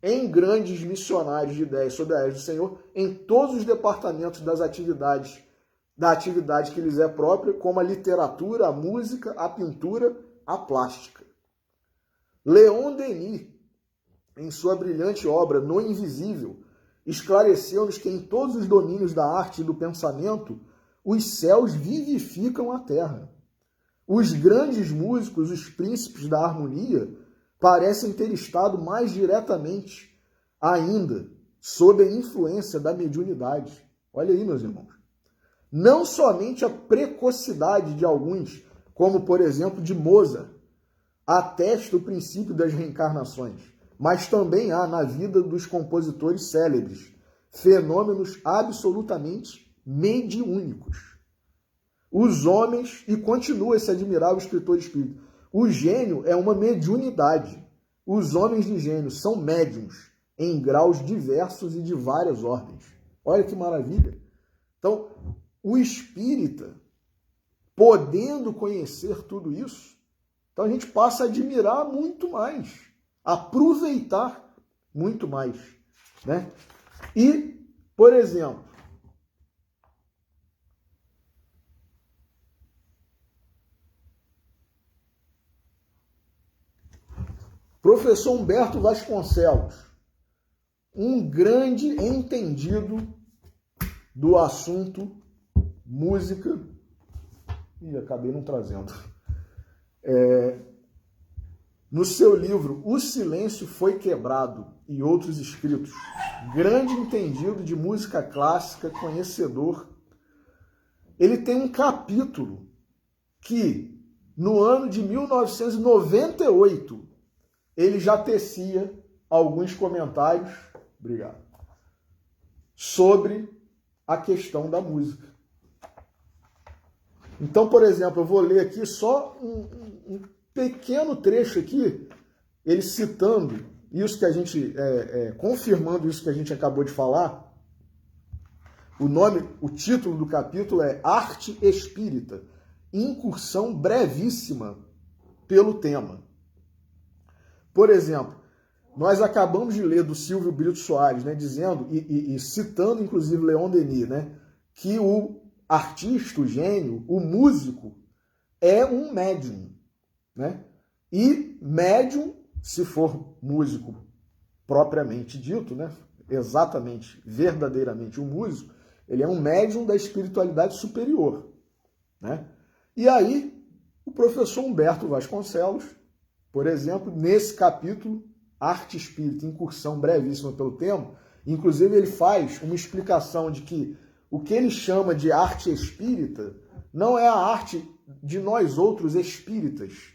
Em grandes missionários de ideias sob a égide do Senhor, em todos os departamentos das atividades, da atividade que lhes é própria, como a literatura, a música, a pintura, a plástica. Leon Denis, em sua brilhante obra No Invisível, esclareceu-nos que em todos os domínios da arte e do pensamento, os céus vivificam a terra. Os grandes músicos, os príncipes da harmonia, parecem ter estado mais diretamente ainda sob a influência da mediunidade. Olha aí, meus irmãos. Não somente a precocidade de alguns, como por exemplo de Mozart, atesta o princípio das reencarnações, mas também há na vida dos compositores célebres fenômenos absolutamente mediúnicos. Os homens, e continua esse admirável escritor espírita, o gênio é uma mediunidade. Os homens de gênio são médiums em graus diversos e de várias ordens. Olha que maravilha! Então, o espírita, podendo conhecer tudo isso, então a gente passa a admirar muito mais, aproveitar muito mais, né? E, por exemplo, professor Humberto Vasconcelos, um grande entendido do assunto música e acabei não trazendo. No seu livro O Silêncio Foi Quebrado e Outros Escritos, grande entendido de música clássica, conhecedor, ele tem um capítulo que, no ano de 1998, ele já tecia alguns comentários, obrigado, sobre a questão da música. Então, por exemplo, eu vou ler aqui só um pequeno trecho aqui, ele citando isso que a gente, confirmando isso que a gente acabou de falar. O título do capítulo é Arte Espírita, incursão brevíssima pelo tema. Por exemplo, nós acabamos de ler do Silvio Brito Soares, né, dizendo, e citando inclusive Leon Denis, né, que o artista, o gênio, o músico é um médium, né? E médium, se for músico propriamente dito, né, exatamente, verdadeiramente um músico, ele é um médium da espiritualidade superior, né? E aí, o professor Humberto Vasconcelos, por exemplo, nesse capítulo, Arte Espírita, incursão brevíssima pelo tema, inclusive ele faz uma explicação de que o que ele chama de arte espírita não é a arte de nós outros espíritas,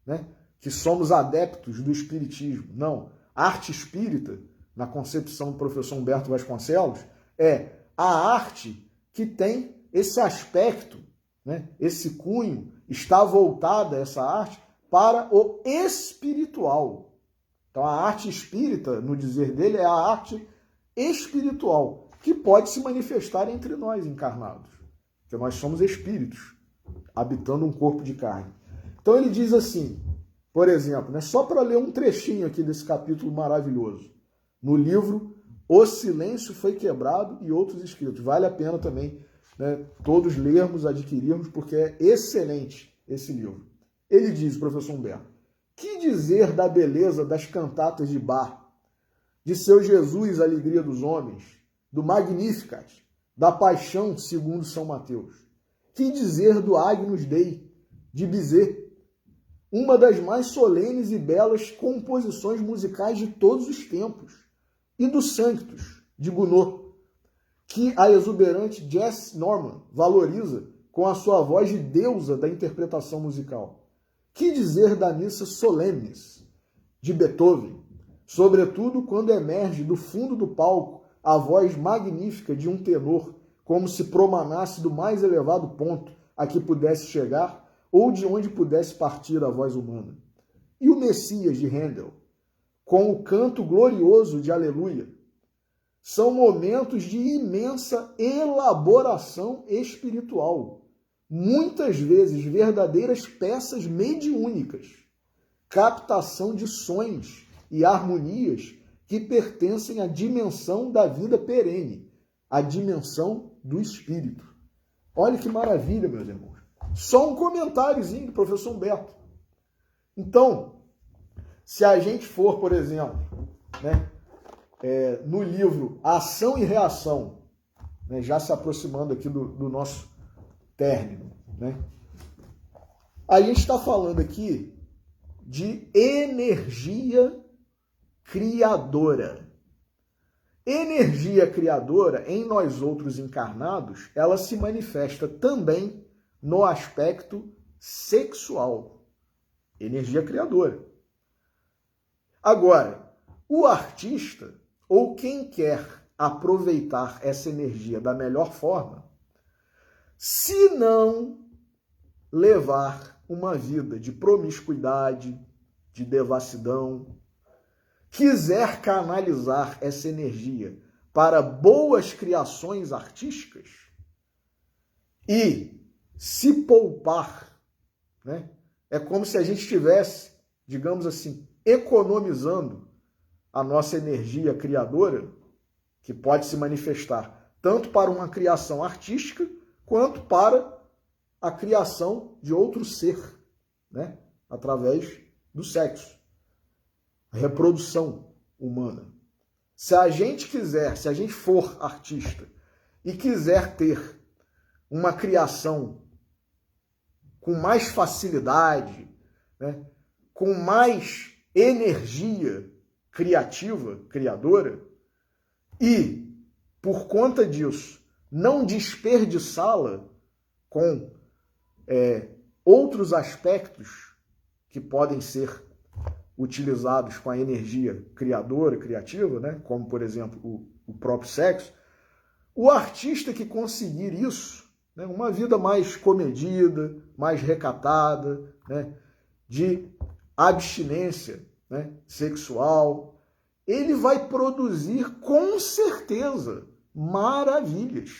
né, que somos adeptos do espiritismo. Não. Arte espírita, na concepção do professor Humberto Vasconcelos, é a arte que tem esse aspecto, né, esse cunho, está voltada essa arte para o espiritual. Então a arte espírita, no dizer dele, é a arte espiritual, que pode se manifestar entre nós encarnados, porque nós somos espíritos, habitando um corpo de carne. Então ele diz assim, por exemplo, né, só para ler um trechinho aqui desse capítulo maravilhoso, no livro O Silêncio Foi Quebrado e Outros Escritos. Vale a pena também, né, todos lermos, adquirirmos, porque é excelente esse livro. Ele diz, professor Humberto, que dizer da beleza das cantatas de Bach, de seu Jesus, a alegria dos homens, do Magnificat, da Paixão segundo São Mateus? Que dizer do Agnus Dei, de Bizet, uma das mais solenes e belas composições musicais de todos os tempos, e do Sanctus, de Gounod, que a exuberante Jess Norman valoriza com a sua voz de deusa da interpretação musical? Que dizer da Missa Solemnis, de Beethoven, sobretudo quando emerge do fundo do palco a voz magnífica de um tenor, como se promanasse do mais elevado ponto a que pudesse chegar ou de onde pudesse partir a voz humana? E o Messias, de Handel, com o canto glorioso de Aleluia? São momentos de imensa elaboração espiritual, muitas vezes verdadeiras peças mediúnicas, captação de sons e harmonias que pertencem à dimensão da vida perene, à dimensão do espírito. Olha que maravilha, meus irmãos. Só um comentáriozinho do professor Humberto. Então, se a gente for, por exemplo, né, no livro Ação e Reação, né, já se aproximando aqui do nosso término, né, a gente está falando aqui de energia criadora. Energia criadora, em nós outros encarnados, ela se manifesta também no aspecto sexual. Energia criadora. Agora, o artista, ou quem quer aproveitar essa energia da melhor forma, se não levar uma vida de promiscuidade, de devassidão, quiser canalizar essa energia para boas criações artísticas e se poupar, né? É como se a gente estivesse, digamos assim, economizando a nossa energia criadora, que pode se manifestar tanto para uma criação artística, quanto para a criação de outro ser, né? Através do sexo, a reprodução humana. Se a gente quiser, se a gente for artista e quiser ter uma criação com mais facilidade, né? Com mais energia criativa, criadora, e, por conta disso, não desperdiçá-la com outros aspectos que podem ser utilizados com a energia criadora, criativa, né? Como, por exemplo, o próprio sexo, o artista que conseguir isso, né? Uma vida mais comedida, mais recatada, né? De abstinência, né? Sexual, ele vai produzir com certeza maravilhas.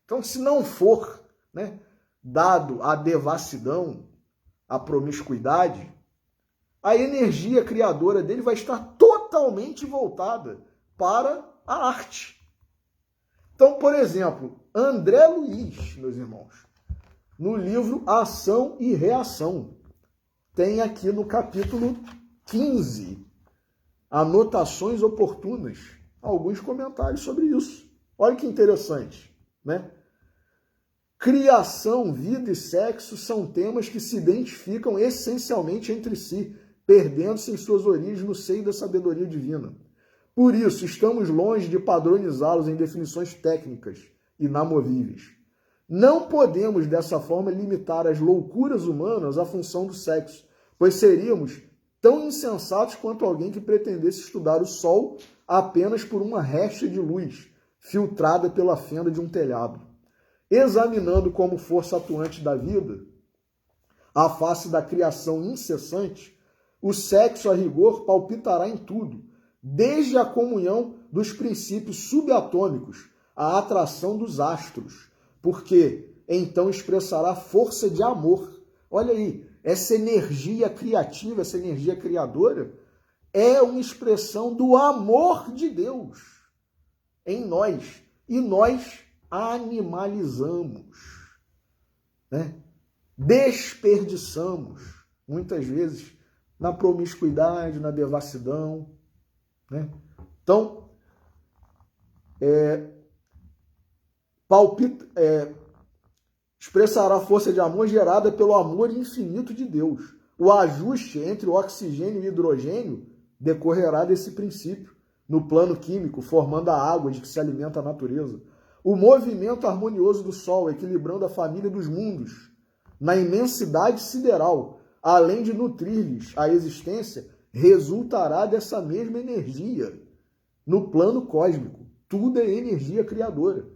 Então, se não for, né, dado a devassidão, a promiscuidade, a energia criadora dele vai estar totalmente voltada para a arte. Então, por exemplo, André Luiz, meus irmãos, no livro Ação e Reação, tem aqui no capítulo 15, Anotações Oportunas, alguns comentários sobre isso. Olha que interessante, né? Criação, vida e sexo são temas que se identificam essencialmente entre si, perdendo-se em suas origens no seio da sabedoria divina. Por isso, estamos longe de padronizá-los em definições técnicas inamovíveis. Não podemos, dessa forma, limitar as loucuras humanas à função do sexo, pois seríamos tão insensatos quanto alguém que pretendesse estudar o sol apenas por uma réstia de luz filtrada pela fenda de um telhado. Examinando como força atuante da vida, a face da criação incessante, o sexo, a rigor, palpitará em tudo, desde a comunhão dos princípios subatômicos à atração dos astros, porque então expressará força de amor. Olha aí, essa energia criativa, essa energia criadora, é uma expressão do amor de Deus em nós. E nós animalizamos, né? Desperdiçamos, muitas vezes, na promiscuidade, na devassidão, né? Então, expressará a força de amor gerada pelo amor infinito de Deus. O ajuste entre o oxigênio e o hidrogênio decorrerá desse princípio, no plano químico, formando a água de que se alimenta a natureza. O movimento harmonioso do Sol, equilibrando a família dos mundos, na imensidade sideral, além de nutrir-lhes a existência, resultará dessa mesma energia no plano cósmico. Tudo é energia criadora.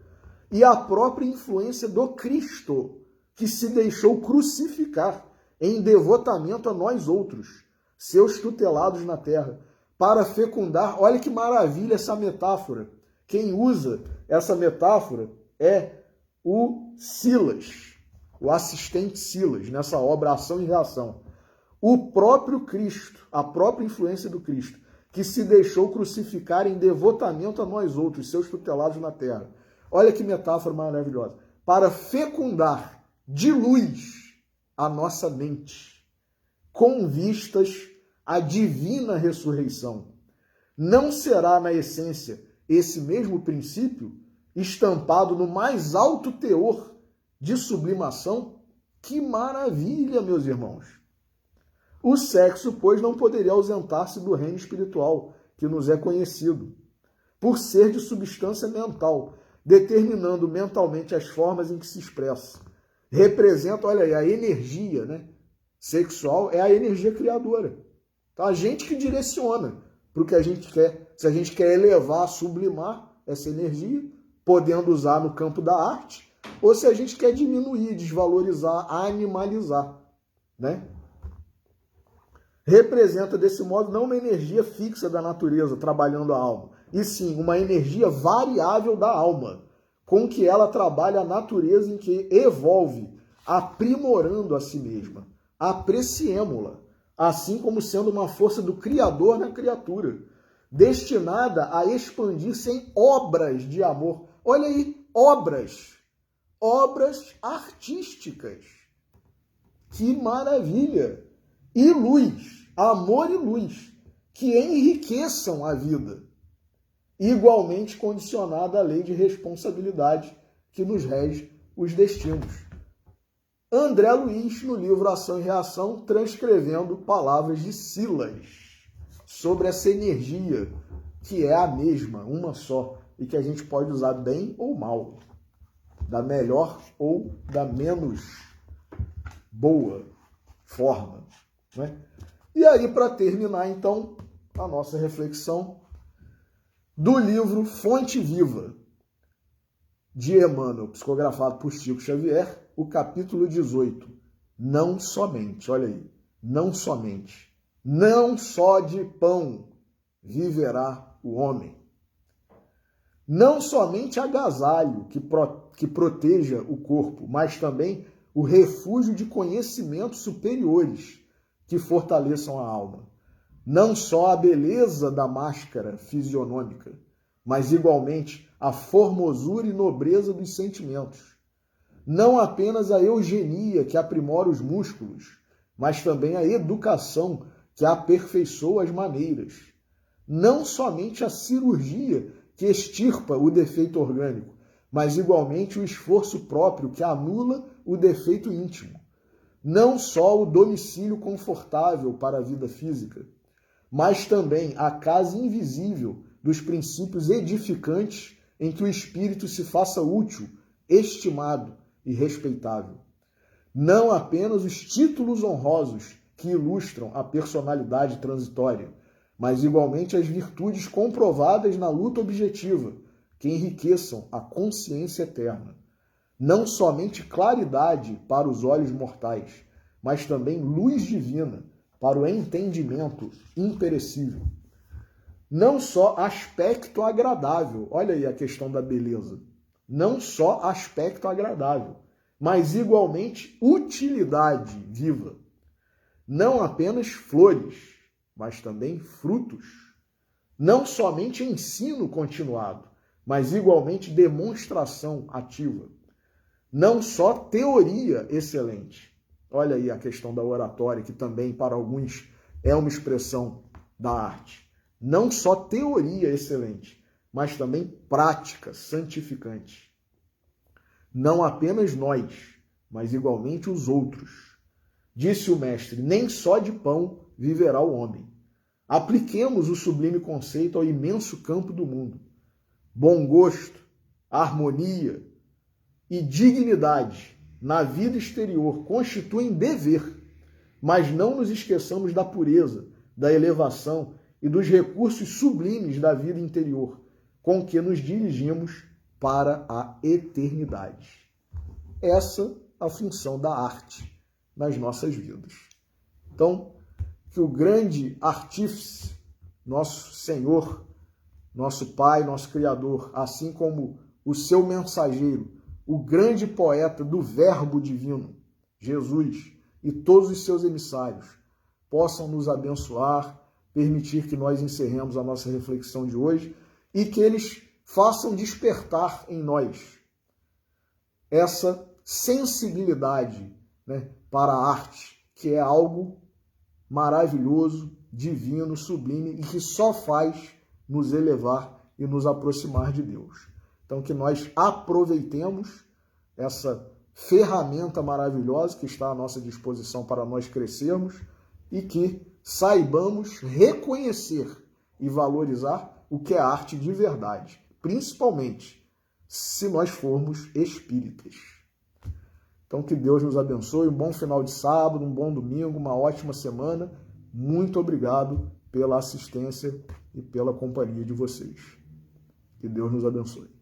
E a própria influência do Cristo, que se deixou crucificar em devotamento a nós outros, seus tutelados na terra, para fecundar. Olha que maravilha essa metáfora. Quem usa essa metáfora é o Silas, o assistente Silas, nessa obra Ação e Reação. O próprio Cristo, a própria influência do Cristo, que se deixou crucificar em devotamento a nós outros, seus tutelados na terra. Olha que metáfora maravilhosa. Para fecundar de luz a nossa mente, com vistas à divina ressurreição. Não será, na essência, esse mesmo princípio estampado no mais alto teor de sublimação? Que maravilha, meus irmãos! O sexo, pois, não poderia ausentar-se do reino espiritual, que nos é conhecido, por ser de substância mental, determinando mentalmente as formas em que se expressa. Representa, olha aí, a energia, né, sexual é a energia criadora. Então, a gente que direciona para o que a gente quer. Se a gente quer elevar, sublimar essa energia, podendo usar no campo da arte, ou se a gente quer diminuir, desvalorizar, animalizar, né? Representa, desse modo, não uma energia fixa da natureza trabalhando a alma, e sim uma energia variável da alma, com que ela trabalha a natureza em que evolve, aprimorando a si mesma. Apreciemo-la, assim como sendo uma força do Criador na criatura, destinada a expandir-se em obras de amor. Olha aí, obras artísticas. Que maravilha! E luz, amor e luz, que enriqueçam a vida, igualmente condicionada à lei de responsabilidade que nos rege os destinos. André Luiz, no livro Ação e Reação, transcrevendo palavras de Silas sobre essa energia que é a mesma, uma só, e que a gente pode usar bem ou mal, da melhor ou da menos boa forma, né? E aí, para terminar, então, a nossa reflexão do livro Fonte Viva, de Emmanuel, psicografado por Chico Xavier, o capítulo 18, não somente, olha aí, não somente, não só de pão viverá o homem. Não somente agasalho que proteja o corpo, mas também o refúgio de conhecimentos superiores que fortaleçam a alma. Não só a beleza da máscara fisionômica, mas igualmente a formosura e nobreza dos sentimentos. Não apenas a eugenia que aprimora os músculos, mas também a educação que aperfeiçoa as maneiras. Não somente a cirurgia que extirpa o defeito orgânico, mas igualmente o esforço próprio que anula o defeito íntimo. Não só o domicílio confortável para a vida física, mas também a casa invisível dos princípios edificantes em que o espírito se faça útil, estimado e respeitável. Não apenas os títulos honrosos que ilustram a personalidade transitória, mas igualmente as virtudes comprovadas na luta objetiva, que enriqueçam a consciência eterna. Não somente claridade para os olhos mortais, mas também luz divina para o entendimento imperecível. Não só aspecto agradável, olha aí a questão da beleza, não só aspecto agradável, mas igualmente utilidade viva. Não apenas flores, mas também frutos. Não somente ensino continuado, mas igualmente demonstração ativa. Não só teoria excelente. Olha aí a questão da oratória, que também para alguns é uma expressão da arte. Não só teoria excelente, mas também prática santificante. Não apenas nós, mas igualmente os outros. Disse o mestre, nem só de pão viverá o homem. Apliquemos o sublime conceito ao imenso campo do mundo. Bom gosto, harmonia e dignidade na vida exterior constituem dever, mas não nos esqueçamos da pureza, da elevação e dos recursos sublimes da vida interior, com que nos dirigimos para a eternidade. Essa é a função da arte nas nossas vidas. Então, que o grande artífice, nosso Senhor, nosso Pai, nosso Criador, assim como o seu mensageiro, o grande poeta do Verbo Divino, Jesus, e todos os seus emissários, possam nos abençoar, permitir que nós encerremos a nossa reflexão de hoje e que eles façam despertar em nós essa sensibilidade, né, para a arte, que é algo maravilhoso, divino, sublime e que só faz nos elevar e nos aproximar de Deus. Então, que nós aproveitemos essa ferramenta maravilhosa que está à nossa disposição para nós crescermos e que saibamos reconhecer e valorizar o que é arte de verdade, principalmente se nós formos espíritas. Então, que Deus nos abençoe, um bom final de sábado, um bom domingo, uma ótima semana. Muito obrigado pela assistência e pela companhia de vocês. Que Deus nos abençoe.